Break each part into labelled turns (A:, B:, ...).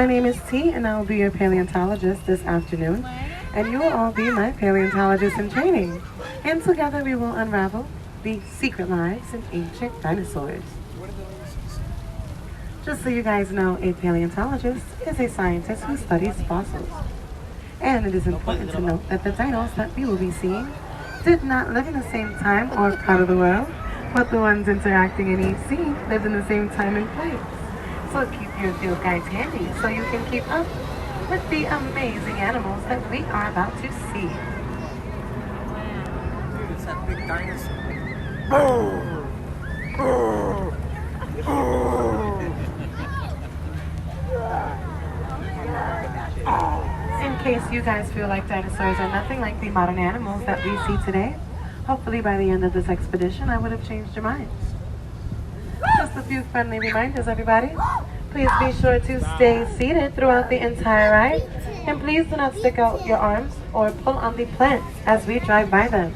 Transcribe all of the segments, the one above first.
A: My name is T, and I will be your paleontologist this afternoon, and you will all be my paleontologists in training. And together we will unravel the secret lives of ancient dinosaurs. Just so you guys know, a paleontologist is a scientist who studies fossils. And it is important to note that the dinos that we will be seeing did not live in the same time or part of the world, but the ones interacting in each scene lived in the same time and place. So keep your field guides handy so you can keep up with the amazing animals that we are about to see.
B: Dude, it's that big dinosaur.
A: In case you guys feel like dinosaurs are nothing like the modern animals that we see today, hopefully by the end of this expedition I would have changed your minds. Just a few friendly reminders, everybody. Please be sure to stay seated throughout the entire ride, and please do not stick out your arms or pull on the plants as we drive by them.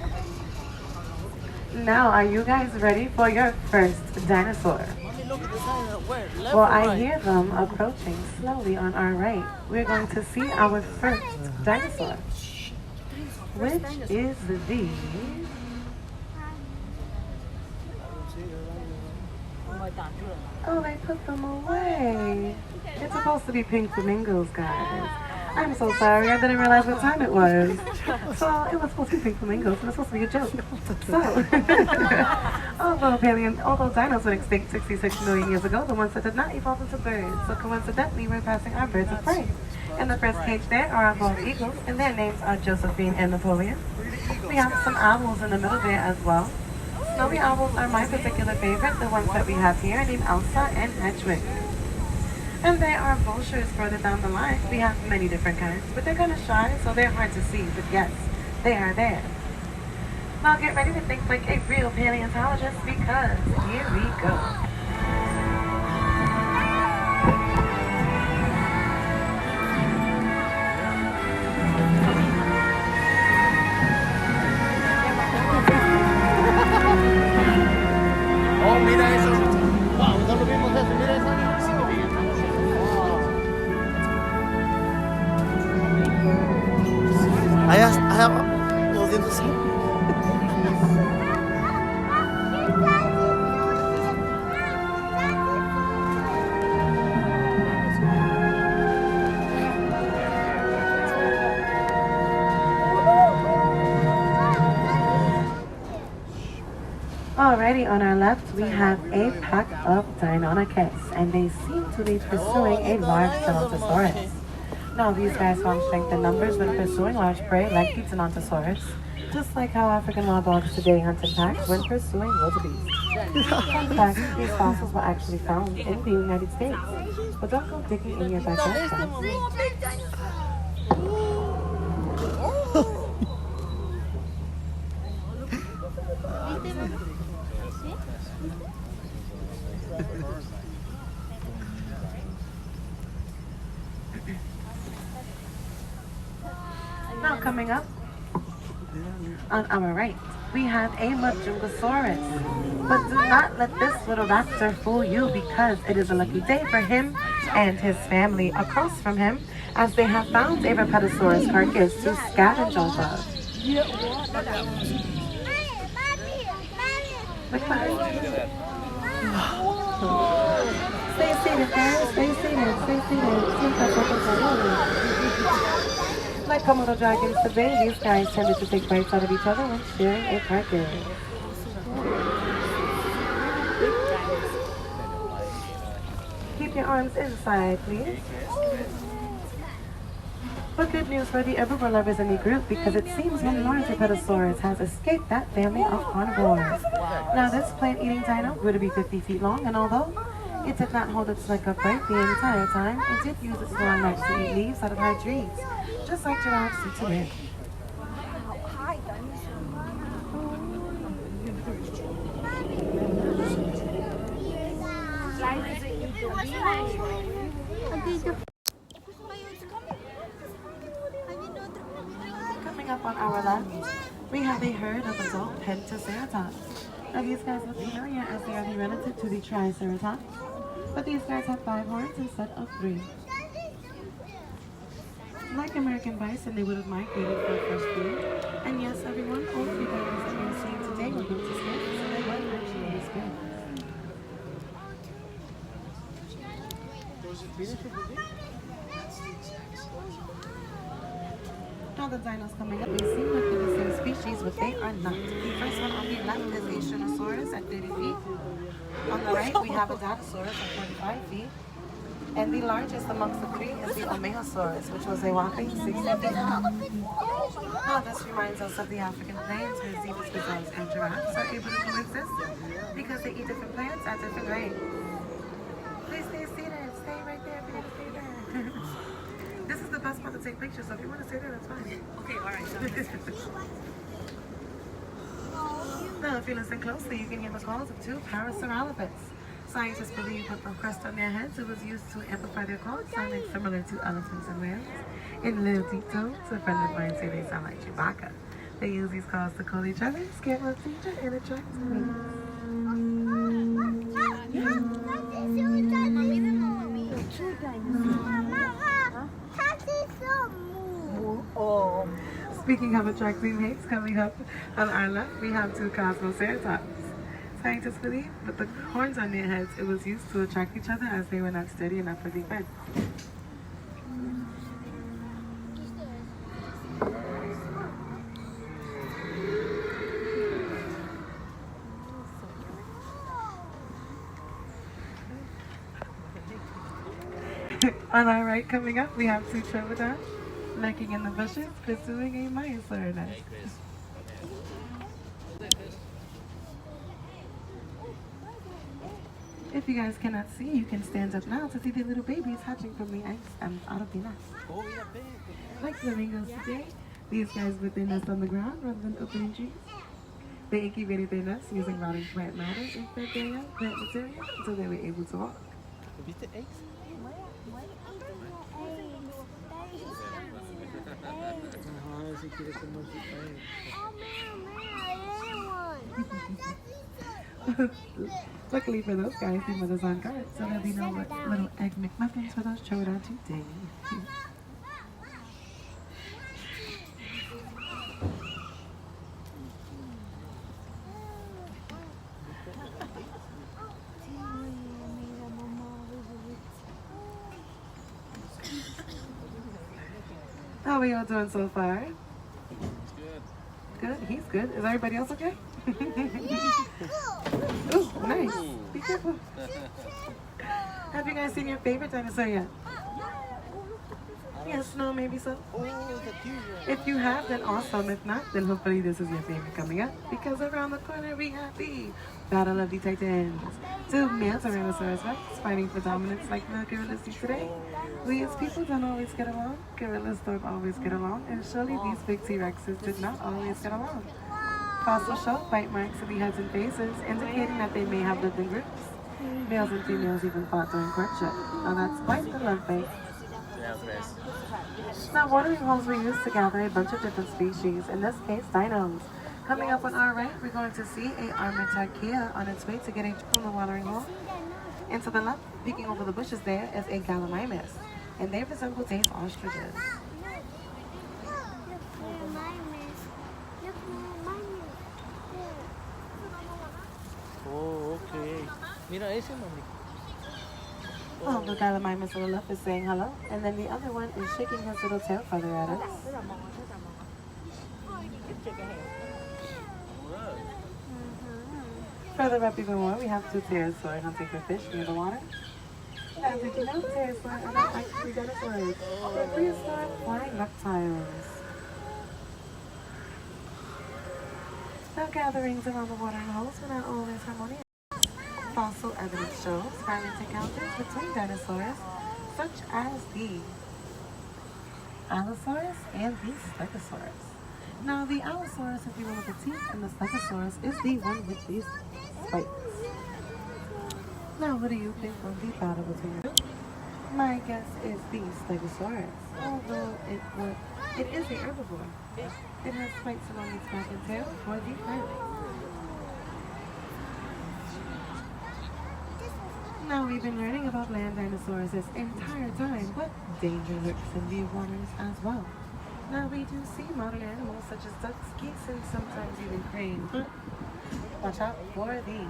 A: Now, are you guys ready for your first dinosaur? Well, I hear them approaching slowly on our right. We're going to see our first dinosaur, which is the... Oh, they put them away. It's supposed to be pink flamingos, guys. I'm so sorry, I didn't realize what time it was. So, it was supposed to be pink flamingos, and it's supposed to be a joke. So, although dinos went extinct 66 million years ago, the ones that did not evolve into birds. So coincidentally, we're passing our birds of prey. In the first cage there are our bald eagles, and their names are Josephine and Napoleon. We have some owls in the middle there as well. Snowy owls are my particular favorite. The ones that we have here are named Elsa and Hedwig. And there are vultures further down the line. We have many different kinds, but they're kind of shy, so they're hard to see. But yes, they are there. Now get ready to think like a real paleontologist, because here we go.
B: Oh, mira eso. Wow, no lo vimos eso. Mira eso. Allá, los dientes así.
A: Alrighty, on our left we have a pack of Deinonychus, and they seem to be pursuing a large Tyrannosaurus. Now these guys found strength in numbers when pursuing large prey like the Tyrannosaurus, just like how African wild dogs today hunt in packs when pursuing wildebeest. Fun fact, these fossils were actually found in the United States, but don't go digging in your backyard, guys. Now coming up on our right, we have a Majungasaurus. But do not let this little raptor fool you, because it is a lucky day for him and his family across from him, as they have found a Rapetosaurus carcass to scavenge off of. Stay seated, guys. Stay seated. Stay seated. Like Komodo dragons today, these guys tended to take bites out of each other when sharing a carcass. Keep your arms inside, please. But good news for the herbivore lovers in the group, because it seems one large Rapetosaurus has escaped that family of carnivores. Now this plant-eating dino grew to be 50 feet long, and although it did not hold its neck upright the entire time, it did use its long legs to eat leaves out of high trees, just like giraffes do today. Coming up on our left, we have a herd of adult Pentaceratops. Now these guys look familiar, as they are the relative to the Triceratops, but these guys have 5 horns instead of 3. Like American bison, they would have migrated for fresh food. And yes, everyone, all three dinos that you're seeing today were built to scale, so they were actually scale. Now the dinos coming up, they seem like they're the same species, but they are not. The first one on the left is a Shinosaurus at 30 feet. On the right, we have a Dinosaurus at 45 feet. And the largest amongst the three is the Omegasaurus, which was a whopping 60 feet long. Now this reminds us of the African plains where zebras, gazelles, and giraffes are able to coexist because they eat different plants at different rates. Please stay seated. Stay right there if you want to stay there. This is the best spot to take pictures, so if you want to stay there, that's fine. Okay, all right. Now, if you listen closely, you can hear the calls of two Parasaurolopids. Scientists believe with the crest on their heads, it was used to amplify their calls, sounding similar to elephants and whales. In little deep tones, a friend of mine say they sound like Chewbacca. They use these calls to call each other, scare off danger, and attract mates. Speaking of attracting mates, coming up on our left, we have two Cosmoceratops. Scientists believe with the horns on their heads, it was used to attract each other as they were not steady enough for defense. On our right coming up, we have two Trovodons lurking in the bushes, pursuing a Myosaur nest. If you guys cannot see, you can stand up now to see the little babies hatching from the eggs and out of the nest. Like flamingos today, these guys put their nest on the ground rather than opening trees. They incubated their nests using rotting plant matter and fed their young plant material until they were able to walk.
B: ¿Viste eggs? Ajá, ese quiere comer su egg.
A: Luckily for those guys, the mother's on guard, so there'll be no little egg McMuffins for those Trovodon today. How are y'all doing so far?
B: It's good.
A: Good? He's good. Is everybody else okay? Ooh, nice. Be careful. Have you guys seen your favorite dinosaur yet? Yes, no, maybe so.
B: Oh, the teaser.
A: If you have, then awesome. If not, then hopefully this is your favorite coming up. Because around the corner we have the Battle of the Titans. Two male Tyrannosaurus Rex fighting for dominance like the gorillas do today. We as people don't always get along. Gorillas don't always get along. And surely these big T-Rexes did not always get along. Fossils show bite marks in the heads and faces, indicating that they may have lived in groups. Males and females even fought during courtship. Now that's quite the love bait. Now watering holes were used to gather a bunch of different species, in this case dinos. Coming up on our right, we're going to see a armored tarchea on its way to getting from the watering hole. And to the left, peeking over the bushes there, is a gallimimus, and they resemble tame ostriches.
B: Oh, okay. Mira ese, mami.
A: Oh, the gallimimus on the left is saying hello, and then the other one is shaking his little tail feather at us. Further up even more, we have two pterosaurs hunting for fish near the water. Now, did you know pterosaurs are not actually dinosaurs? They're prehistoric flying reptiles. Now, gatherings around the watering holes were not always harmonious. Fossil evidence shows violent encounters between dinosaurs, such as the Allosaurus and the Stegosaurus. Now, the Allosaurus is the one with the teeth, and the Stegosaurus is the one with these spikes. Now, what do you think of the battle between the two? My guess is the Stegosaurus, although it is a herbivore. It has spikes along its back and tail for defense. Now we've been learning about land dinosaurs this entire time, but danger lurks in the waters as well. Now we do see modern animals such as ducks, geese, and sometimes even cranes. Watch out for the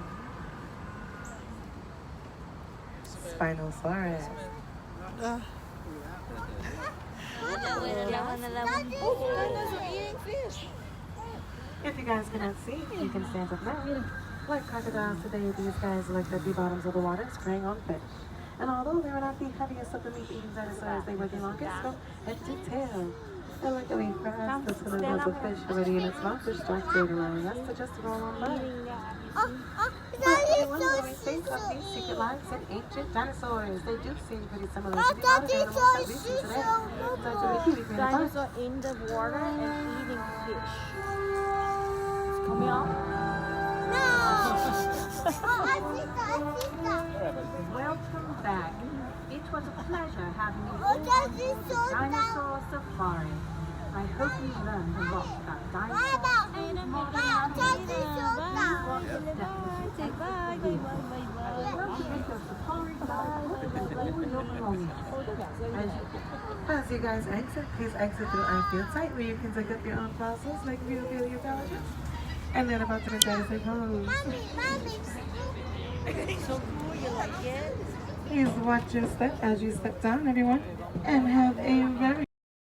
A: Spinosaurus. If you guys cannot see, you can stand up now. Like crocodiles today, these guys lived at the bottoms of the water, preying on fish. And although they were not the heaviest of the meat-eating dinosaurs, they were the longest from head to tail. And like the wing crabs, this one has a fish already in its mouth, which distracted allowing us to just roll on by. Everyone will think of these secret lives in ancient dinosaurs. They do seem pretty similar to the modern animals that we see today.
C: Dinosaur in the water and eating fish. It's coming out.
D: Welcome back. It was a pleasure having you all on the Dinosaur Safari. I hope you learned a lot about dinosaurs and modern animals.
C: Say bye, bye, bye,
D: Welcome to your safari guide for your belongings.
A: As you guys exit, please exit through our field site where you can take up your own fossils like real paleontologists. And then about to the dinosaur pose.
C: So cool, you like it?
A: Please watch your step as you step down, everyone. And have a very